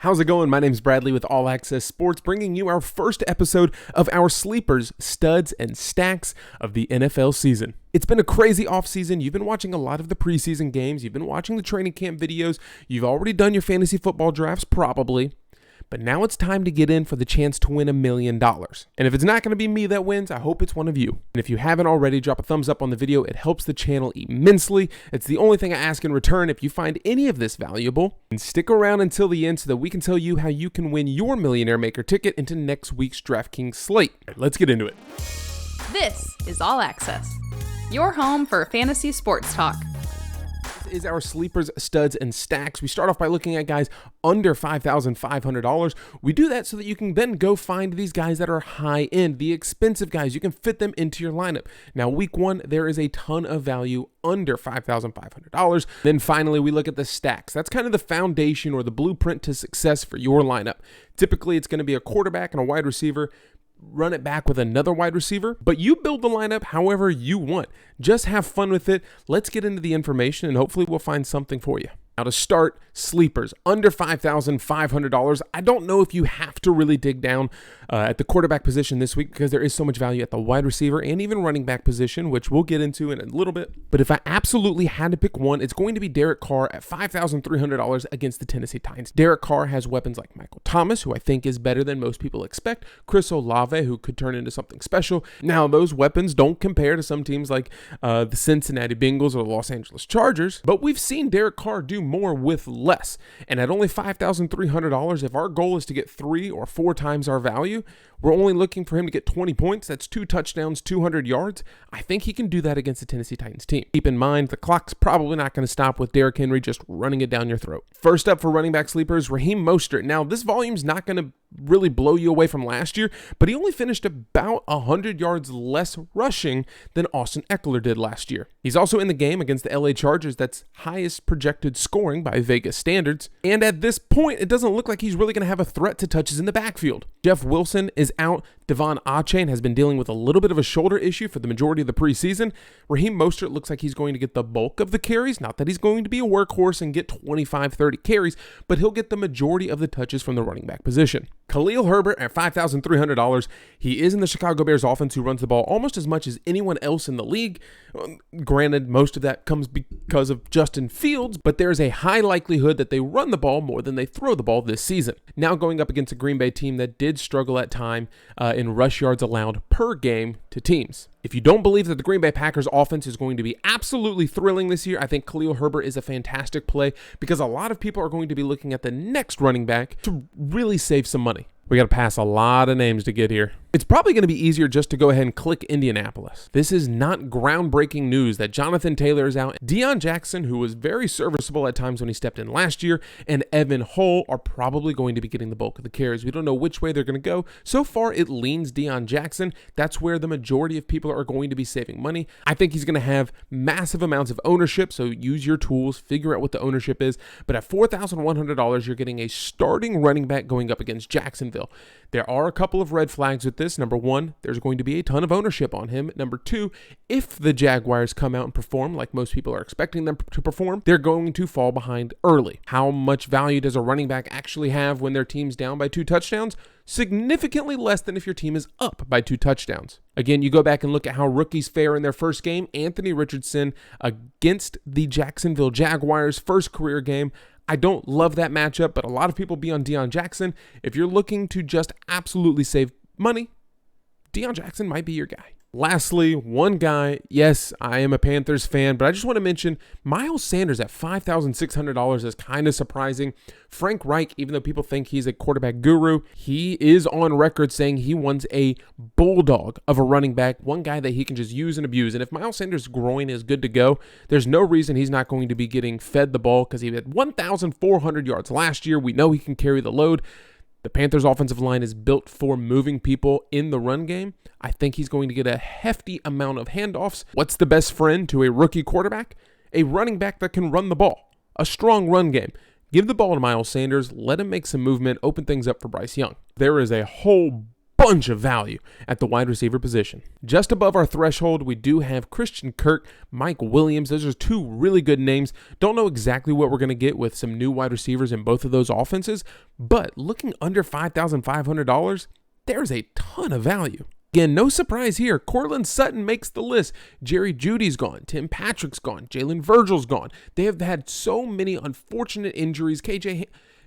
How's it going? My name's Bradley with All Access Sports, bringing you our first episode of our sleepers, studs, and stacks of the NFL season. It's been a crazy offseason. You've been watching a lot of the preseason games. You've been watching the training camp videos. You've already done your fantasy football drafts, probably. But now it's time to get in for the chance to win $1 million. And if it's not going to be me that wins, I hope it's one of you. And if you haven't already, drop a thumbs up on the video. It helps the channel immensely. It's the only thing I ask in return. If you find any of this valuable, and stick around until the end so that we can tell you how you can win your Millionaire Maker ticket into next week's Draftkings slate. Let's get into it. This is All Access, your home for fantasy sports talk. Is our sleepers, studs, and stacks. We start off by looking at guys under $5,500. We do that so that you can then go find these guys that are high end, the expensive guys. You can fit them into your lineup. Now, week one, there is a ton of value under $5,500. Then finally, we look at the stacks. That's kind of the foundation or the blueprint to success for your lineup. Typically, it's going to be a quarterback and a wide receiver. Run it back with another wide receiver, but you build the lineup however you want. Just have fun with it. Let's get into the information and hopefully we'll find something for you. Now to start, sleepers under $5,500. I don't know if you have to really dig down at the quarterback position this week because there is so much value at the wide receiver and even running back position, which we'll get into in a little bit. But if I absolutely had to pick one, it's going to be Derek Carr at $5,300 against the Tennessee Titans. Derek Carr has weapons like Michael Thomas, who I think is better than most people expect, Chris Olave, who could turn into something special. Now, those weapons don't compare to some teams like the Cincinnati Bengals or the Los Angeles Chargers, but we've seen Derek Carr do more with less. And at only $5,300, if our goal is to get 3 or 4 times our value, we're only looking for him to get 20 points. That's 2 touchdowns, 200 yards. I think he can do that against the Tennessee Titans team. Keep in mind, the clock's probably not going to stop with Derrick Henry just running it down your throat. First up for running back sleepers, Raheem Mostert. Now, this volume's not going to really blow you away from last year, but he only finished about 100 yards less rushing than Austin Eckler did last year. He's also in the game against the LA Chargers that's highest projected scoring by Vegas standards, and at this point, it doesn't look like he's really going to have a threat to touches in the backfield. Jeff Wilson is out. Davante Adams has been dealing with a little bit of a shoulder issue for the majority of the preseason. Raheem Mostert looks like he's going to get the bulk of the carries. Not that he's going to be a workhorse and get 25, 30 carries, but he'll get the majority of the touches from the running back position. Khalil Herbert at $5,300. He is in the Chicago Bears offense who runs the ball almost as much as anyone else in the league. Granted, most of that comes because of Justin Fields, but there's a high likelihood that they run the ball more than they throw the ball this season. Now going up against a Green Bay team that did struggle at time in rush yards allowed per game to teams. If you don't believe that the Green Bay Packers offense is going to be absolutely thrilling this year, I think Khalil Herbert is a fantastic play because a lot of people are going to be looking at the next running back to really save some money. We got to pass a lot of names to get here. It's probably going to be easier just to go ahead and click Indianapolis. This is not groundbreaking news that Jonathan Taylor is out. Deion Jackson, who was very serviceable at times when he stepped in last year, and Evan Hull are probably going to be getting the bulk of the carries. We don't know which way they're going to go. So far, it leans Deion Jackson. That's where the majority of people are going to be saving money. I think he's going to have massive amounts of ownership, so use your tools, figure out what the ownership is. But at $4,100, you're getting a starting running back going up against Jacksonville. There are a couple of red flags with this. Number one, there's going to be a ton of ownership on him. Number two, if the Jaguars come out and perform like most people are expecting them to perform, they're going to fall behind early. How much value does a running back actually have when their team's down by 2 touchdowns? Significantly less than if your team is up by 2 touchdowns. Again, you go back and look at how rookies fare in their first game. Anthony Richardson against the Jacksonville Jaguars' first career game. I don't love that matchup, but a lot of people be on Deion Jackson. If you're looking to just absolutely save money, Deion Jackson might be your guy. Lastly, one guy, yes, I am a Panthers fan, but I just want to mention Miles Sanders at $5,600 is kind of surprising. Frank Reich, even though people think he's a quarterback guru, he is on record saying he wants a bulldog of a running back, one guy that he can just use and abuse. And if Miles Sanders' groin is good to go, there's no reason he's not going to be getting fed the ball because he had 1,400 yards last year. We know he can carry the load. The Panthers' offensive line is built for moving people in the run game. I think he's going to get a hefty amount of handoffs. What's the best friend to a rookie quarterback? A running back that can run the ball. A strong run game. Give the ball to Miles Sanders, let him make some movement, open things up for Bryce Young. There is a whole bunch of value at the wide receiver position. Just above our threshold, we do have Christian Kirk, Mike Williams. Those are two really good names. Don't know exactly what we're going to get with some new wide receivers in both of those offenses, but looking under $5,500, there's a ton of value. Again, no surprise here. Courtland Sutton makes the list. Jerry Jeudy's gone. Tim Patrick's gone. Jalen Virgil's gone. They have had so many unfortunate injuries.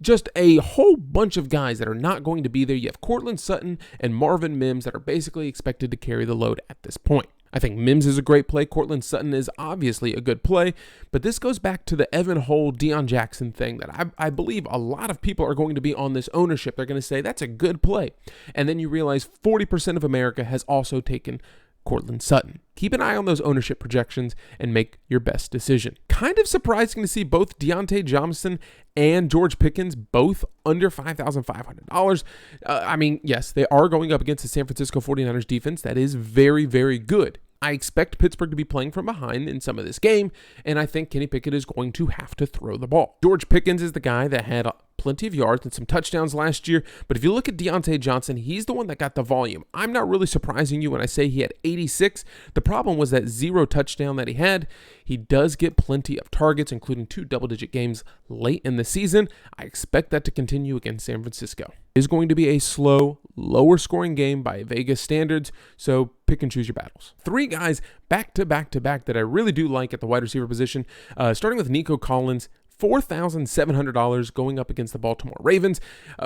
Just a whole bunch of guys that are not going to be there. You have Courtland Sutton and Marvin Mims that are basically expected to carry the load at this point. I think Mims is a great play. Courtland Sutton is obviously a good play, but this goes back to the Evan Hull, Deion Jackson thing that I believe a lot of people are going to be on this ownership. They're going to say, that's a good play. And then you realize 40% of America has also taken Courtland Sutton. Keep an eye on those ownership projections and make your best decision. Kind of surprising to see both Deontay Johnson and George Pickens both under $5,500. I mean, yes, they are going up against the San Francisco 49ers defense that is very, very good. I expect Pittsburgh to be playing from behind in some of this game, and I think Kenny Pickett is going to have to throw the ball. George Pickens is the guy that had plenty of yards and some touchdowns last year, but if you look at Deontay Johnson, he's the one that got the volume. I'm not really surprising you when I say he had 86. The problem was that 0 touchdown that he had. He does get plenty of targets, including 2 double-digit games late in the season. I expect that to continue against San Francisco. It is going to be a slow, lower-scoring game by Vegas standards, so pick and choose your battles. 3 guys back-to-back that I really do like at the wide receiver position, starting with Nico Collins, $4,700 going up against the Baltimore Ravens.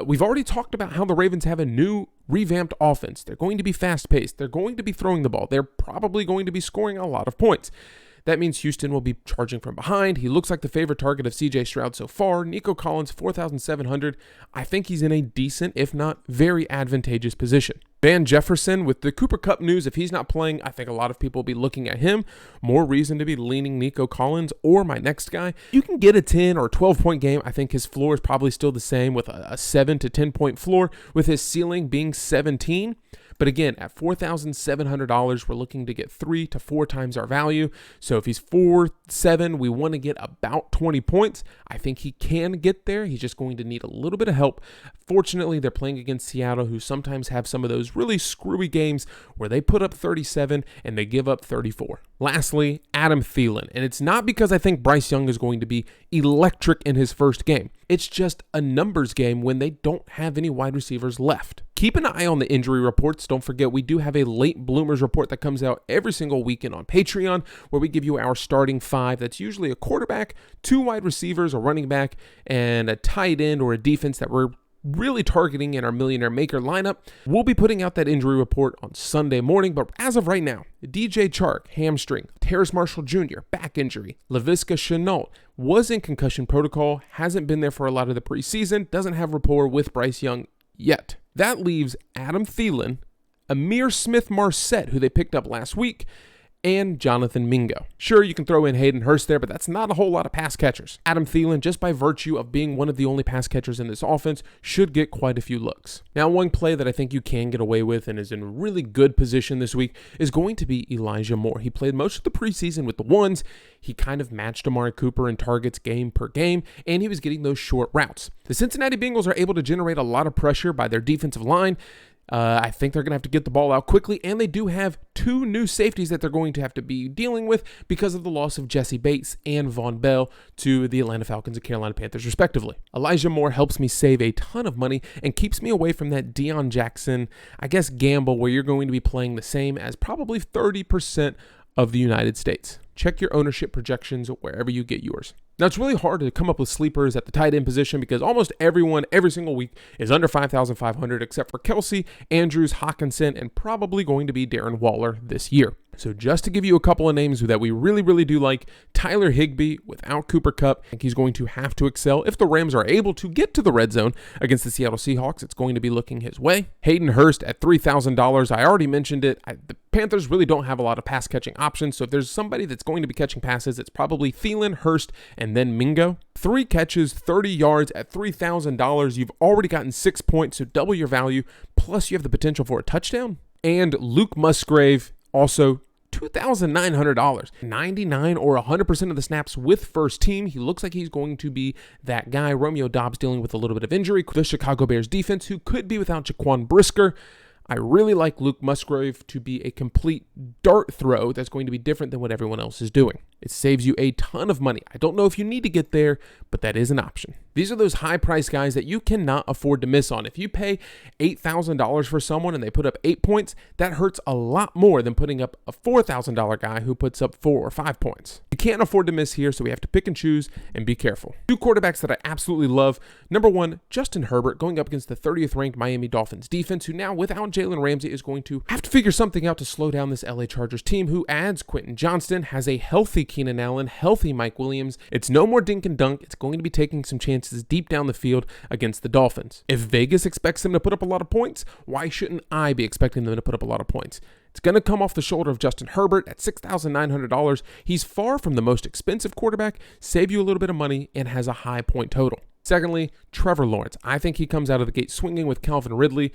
We've already talked about how the Ravens have a new revamped offense. They're going to be fast-paced. They're going to be throwing the ball. They're probably going to be scoring a lot of points. That means Houston will be charging from behind. He looks like the favorite target of CJ Stroud so far. Nico Collins, $4,700. I think he's in a decent, if not very advantageous position. Van Jefferson, with the Cooper Kupp news, if he's not playing, I think a lot of people will be looking at him. More reason to be leaning Nico Collins or my next guy. You can get a 10 or 12-point game. I think his floor is probably still the same with a 7 to 10-point floor, with his ceiling being 17. But again, at $4,700, we're looking to get 3 to 4 times our value. So if he's 4-7, we want to get about 20 points. I think he can get there. He's just going to need a little bit of help. Fortunately, they're playing against Seattle, who sometimes have some of those really screwy games where they put up 37 and they give up 34. Lastly, Adam Thielen. And it's not because I think Bryce Young is going to be electric in his first game. It's just a numbers game when they don't have any wide receivers left. Keep an eye on the injury reports. Don't forget, we do have a late bloomers report that comes out every single weekend on Patreon, where we give you our starting 5. That's usually a quarterback, 2 wide receivers, a running back, and a tight end or a defense that we're really targeting in our Millionaire Maker lineup. We'll be putting out that injury report on Sunday morning, but as of right now, DJ Chark, hamstring, Terrace Marshall Jr., back injury, Laviska Shenault was in concussion protocol, hasn't been there for a lot of the preseason, doesn't have rapport with Bryce Young yet. That leaves Adam Thielen, Amir Smith-Marset, who they picked up last week, and Jonathan Mingo. Sure, you can throw in Hayden Hurst there, but that's not a whole lot of pass catchers. Adam Thielen, just by virtue of being one of the only pass catchers in this offense, should get quite a few looks. Now, one play that I think you can get away with and is in a really good position this week is going to be Elijah Moore. He played most of the preseason with the ones. He kind of matched Amari Cooper in targets game per game, and he was getting those short routes. The Cincinnati Bengals are able to generate a lot of pressure by their defensive line. I think they're going to have to get the ball out quickly, and they do have 2 new safeties that they're going to have to be dealing with because of the loss of Jesse Bates and Von Bell to the Atlanta Falcons and Carolina Panthers, respectively. Elijah Moore helps me save a ton of money and keeps me away from that Deion Jackson, gamble where you're going to be playing the same as probably 30% of the United States. Check your ownership projections wherever you get yours. Now, it's really hard to come up with sleepers at the tight end position because almost everyone, every single week, is under $5,500 except for Kelsey, Andrews, Hawkinson, and probably going to be Darren Waller this year. So just to give you a couple of names that we really, really do like, Tyler Higbee without Cooper Kupp. I think he's going to have to excel. If the Rams are able to get to the red zone against the Seattle Seahawks, it's going to be looking his way. Hayden Hurst at $3,000. I already mentioned it. The Panthers really don't have a lot of pass catching options. So if there's somebody that's going to be catching passes, it's probably Thielen, Hurst, and then Mingo. 3 catches, 30 yards at $3,000. You've already gotten 6 points, so double your value. Plus you have the potential for a touchdown. And Luke Musgrave, also $2,900, 99 or 100% of the snaps with first team. He looks like he's going to be that guy. Romeo Doubs dealing with a little bit of injury. The Chicago Bears defense, who could be without Jaquan Brisker. I really like Luke Musgrave to be a complete dart throw that's going to be different than what everyone else is doing. It saves you a ton of money. I don't know if you need to get there, but that is an option. These are those high price guys that you cannot afford to miss on. If you pay $8,000 for someone and they put up 8 points, that hurts a lot more than putting up a $4,000 guy who puts up 4 or 5 points. You can't afford to miss here, so we have to pick and choose and be careful. 2 quarterbacks that I absolutely love. Number 1, Justin Herbert going up against the 30th ranked Miami Dolphins defense, who now without Jalen Ramsey is going to have to figure something out to slow down this LA Chargers team, who adds Quentin Johnston, has a healthy Keenan Allen, healthy Mike Williams. It's no more dink and dunk. It's going to be taking some chances deep down the field against the Dolphins. If Vegas expects them to put up a lot of points, why shouldn't I be expecting them to put up a lot of points? It's going to come off the shoulder of Justin Herbert at $6,900. He's far from the most expensive quarterback, save you a little bit of money, and has a high point total. Secondly, Trevor Lawrence. I think he comes out of the gate swinging with Calvin Ridley.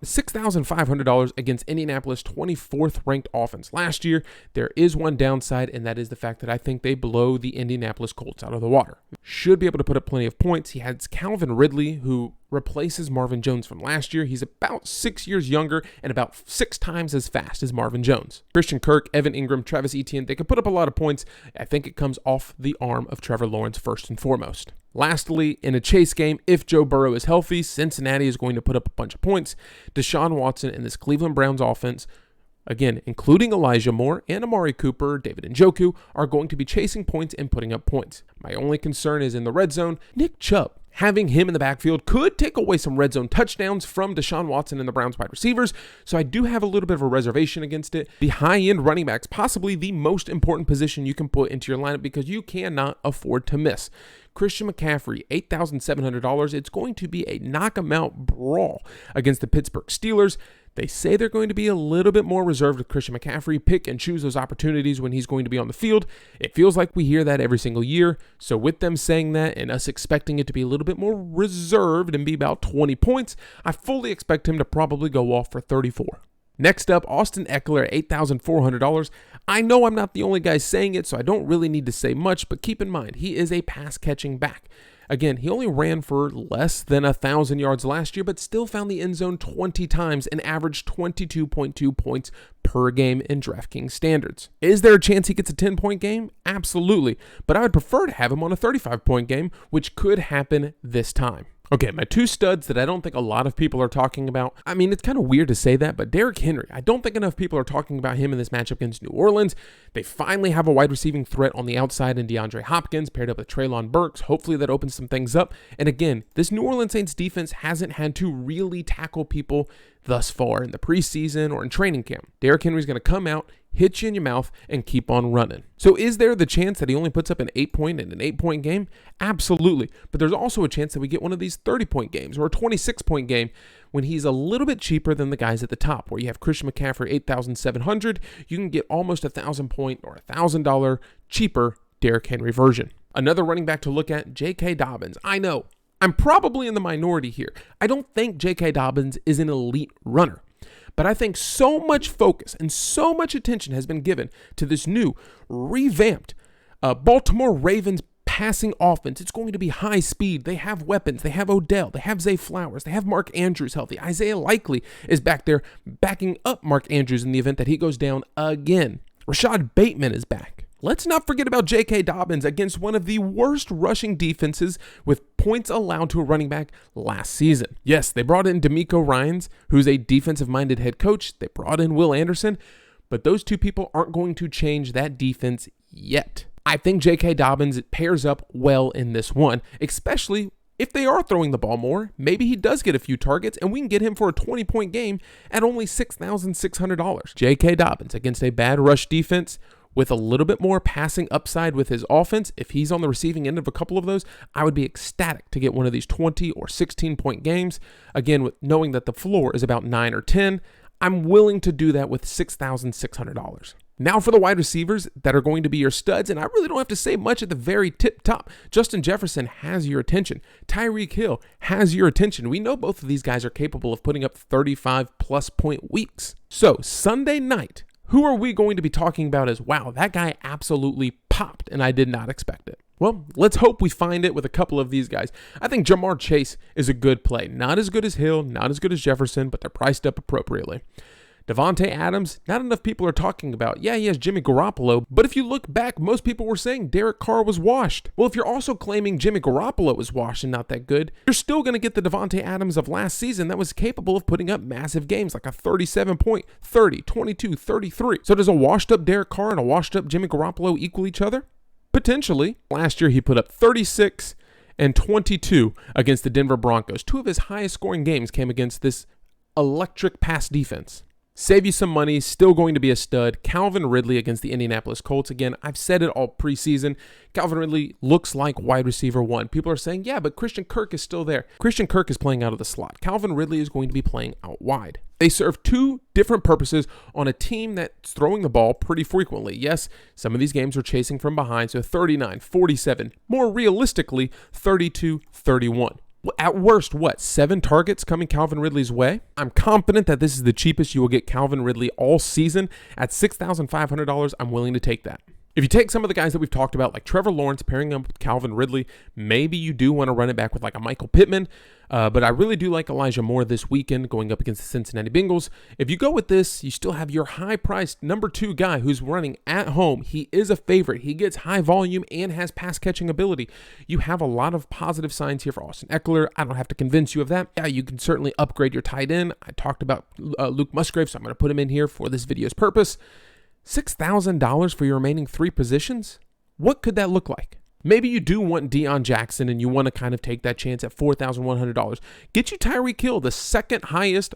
$6,500 against Indianapolis' 24th ranked offense last year. There is one downside, and that is the fact that I think they blow the Indianapolis Colts out of the water. Should be able to put up plenty of points. He has Calvin Ridley, who replaces Marvin Jones from last year. He's about 6 years younger and about 6 times as fast as Marvin Jones. Christian Kirk, Evan Ingram, Travis Etienne, they can put up a lot of points. I think it comes off the arm of Trevor Lawrence first and foremost. Lastly, in a chase game, if Joe Burrow is healthy, Cincinnati is going to put up a bunch of points. Deshaun Watson and this Cleveland Browns offense, again, including Elijah Moore and Amari Cooper, David Njoku, are going to be chasing points and putting up points. My only concern is in the red zone. Nick Chubb, having him in the backfield could take away some red zone touchdowns from Deshaun Watson and the Browns wide receivers, so I do have a little bit of a reservation against it. The high-end running backs, possibly the most important position you can put into your lineup because you cannot afford to miss. Christian McCaffrey, $8,700. It's going to be a knock-em-out brawl against the Pittsburgh Steelers. They say they're going to be a little bit more reserved with Christian McCaffrey, pick and choose those opportunities when he's going to be on the field. It feels like we hear that every single year. So with them saying that and us expecting it to be a little bit more reserved and be about 20 points, I fully expect him to probably go off for 34. Next up, Austin Eckler at $8,400. I know I'm not the only guy saying it, so I don't really need to say much, but keep in mind, he is a pass-catching back. Again, he only ran for less than 1,000 yards last year, but still found the end zone 20 times and averaged 22.2 points per game in Draftkings standards. Is there a chance he gets a 10-point game? Absolutely, but I would prefer to have him on a 35-point game, which could happen this time. Okay, my 2 studs that I don't think a lot of people are talking about. I mean, it's kind of weird to say that, but Derrick Henry, I don't think enough people are talking about him in this matchup against New Orleans. They finally have a wide receiving threat on the outside in DeAndre Hopkins, paired up with Treylon Burks. Hopefully that opens some things up. And again, this New Orleans Saints defense hasn't had to really tackle people thus far in the preseason or in training camp. Derrick Henry's going to come out, hit you in your mouth, and keep on running. So is there the chance that he only puts up an 8-point in an 8-point game? Absolutely. But there's also a chance that we get one of these 30-point games or a 26-point game when he's a little bit cheaper than the guys at the top, where you have Christian McCaffrey, $8,700. You can get almost a $1,000-point or $1,000 cheaper Derrick Henry version. Another running back to look at, J.K. Dobbins. I know, I'm probably in the minority here. I don't think J.K. Dobbins is an elite runner. But I think so much focus and so much attention has been given to this new, revamped Baltimore Ravens passing offense. It's going to be high speed. They have weapons. They have Odell. They have Zay Flowers. They have Mark Andrews healthy. Isaiah Likely is back there backing up Mark Andrews in the event that he goes down again. Rashad Bateman is back. Let's not forget about J.K. Dobbins against one of the worst rushing defenses with points allowed to a running back last season. Yes, they brought in DeMeco Ryans, who's a defensive-minded head coach. They brought in Will Anderson, but those two people aren't going to change that defense yet. I think J.K. Dobbins pairs up well in this one, especially if they are throwing the ball more. Maybe he does get a few targets, and we can get him for a 20-point game at only $6,600. J.K. Dobbins against a bad rush defense with a little bit more passing upside with his offense. If he's on the receiving end of a couple of those, I would be ecstatic to get one of these 20 or 16-point games. Again, with knowing that the floor is about 9 or 10, I'm willing to do that with $6,600. Now for the wide receivers that are going to be your studs, and I really don't have to say much at the very tip top. Justin Jefferson has your attention. Tyreek Hill has your attention. We know both of these guys are capable of putting up 35-plus point weeks. So Sunday night, who are we going to be talking about as, wow, that guy absolutely popped, and I did not expect it? Well, let's hope we find it with a couple of these guys. I think Jamar Chase is a good play. Not as good as Hill, not as good as Jefferson, but they're priced up appropriately. Davante Adams, not enough people are talking about. Yeah, he has Jimmy Garoppolo, but if you look back, most people were saying Derek Carr was washed. Well, if you're also claiming Jimmy Garoppolo was washed and not that good, you're still going to get the Davante Adams of last season that was capable of putting up massive games, like a 37-point, 30, 22, 33. So does a washed up Derek Carr and a washed up Jimmy Garoppolo equal each other? Potentially. Last year, he put up 36 and 22 against the Denver Broncos. Two of his highest scoring games came against this electric pass defense. Save you some money, still going to be a stud. Calvin Ridley against the Indianapolis Colts. Again, I've said it all preseason. Calvin Ridley looks like wide receiver one. People are saying, yeah, but Christian Kirk is still there. Christian Kirk is playing out of the slot. Calvin Ridley is going to be playing out wide. They serve two different purposes on a team that's throwing the ball pretty frequently. Yes, some of these games are chasing from behind, so 39, 47. More realistically, 32, 31. At worst, 7 targets coming Calvin Ridley's way? I'm confident that this is the cheapest you will get Calvin Ridley all season. At $6,500, I'm willing to take that. If you take some of the guys that we've talked about, like Trevor Lawrence pairing up with Calvin Ridley, maybe you do want to run it back with like a Michael Pittman, but I really do like Elijah Moore this weekend going up against the Cincinnati Bengals. If you go with this, you still have your high-priced number 2 guy who's running at home. He is a favorite. He gets high volume and has pass-catching ability. You have a lot of positive signs here for Austin Eckler. I don't have to convince you of that. Yeah, you can certainly upgrade your tight end. I talked about Luke Musgrave, so I'm going to put him in here for this video's purpose. $6,000 for your remaining 3 positions? What could that look like? Maybe you do want Deion Jackson and you want to kind of take that chance at $4,100. Get you Tyreek Hill, the second highest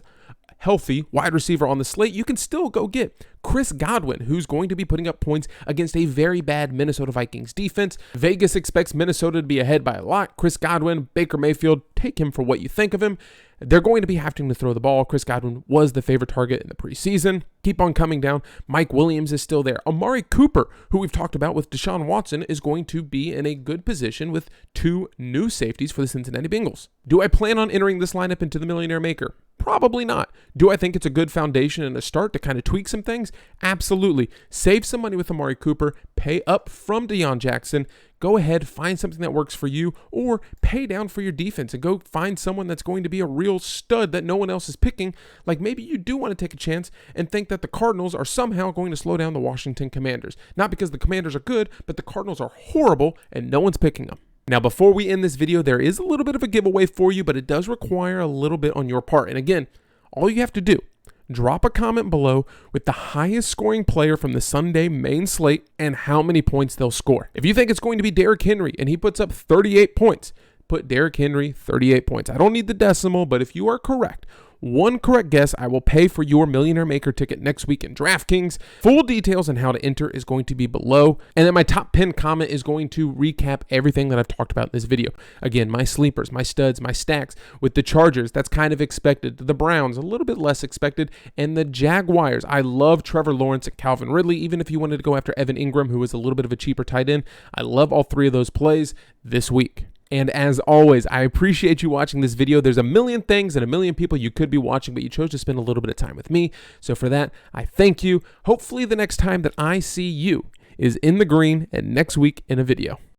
healthy wide receiver on the slate. You can still go get Chris Godwin, who's going to be putting up points against a very bad Minnesota Vikings defense. Vegas expects Minnesota to be ahead by a lot. Chris Godwin, Baker Mayfield, take him for what you think of him. They're going to be having to throw the ball. Chris Godwin was the favorite target in the preseason. Keep on coming down. Mike Williams is still there. Amari Cooper, who we've talked about with Deshaun Watson, is going to be in a good position with 2 new safeties for the Cincinnati Bengals. Do I plan on entering this lineup into the Millionaire Maker? Probably not. Do I think it's a good foundation and a start to kind of tweak some things? Absolutely. Save some money with Amari Cooper. Pay up from Deion Jackson. Go ahead, find something that works for you, or pay down for your defense and go find someone that's going to be a real stud that no one else is picking. Like maybe you do want to take a chance and think that the Cardinals are somehow going to slow down the Washington Commanders. Not because the Commanders are good, but the Cardinals are horrible and no one's picking them. Now, before we end this video, there is a little bit of a giveaway for you, but it does require a little bit on your part. And again, all you have to do, drop a comment below with the highest scoring player from the Sunday main slate and how many points they'll score. If you think it's going to be Derrick Henry and he puts up 38 points, put Derrick Henry 38 points. I don't need the decimal, but if you are correct, one correct guess, I will pay for your Millionaire Maker ticket next week in Draftkings. Full details on how to enter is going to be below. And then my top pinned comment is going to recap everything that I've talked about in this video. Again, my sleepers, my studs, my stacks. With the Chargers, that's kind of expected. The Browns, a little bit less expected. And the Jaguars, I love Trevor Lawrence and Calvin Ridley. Even if you wanted to go after Evan Ingram, who is a little bit of a cheaper tight end, I love all 3 of those plays this week. And as always, I appreciate you watching this video. There's a million things and a million people you could be watching, but you chose to spend a little bit of time with me. So for that, I thank you. Hopefully the next time that I see you is in the green and next week in a video.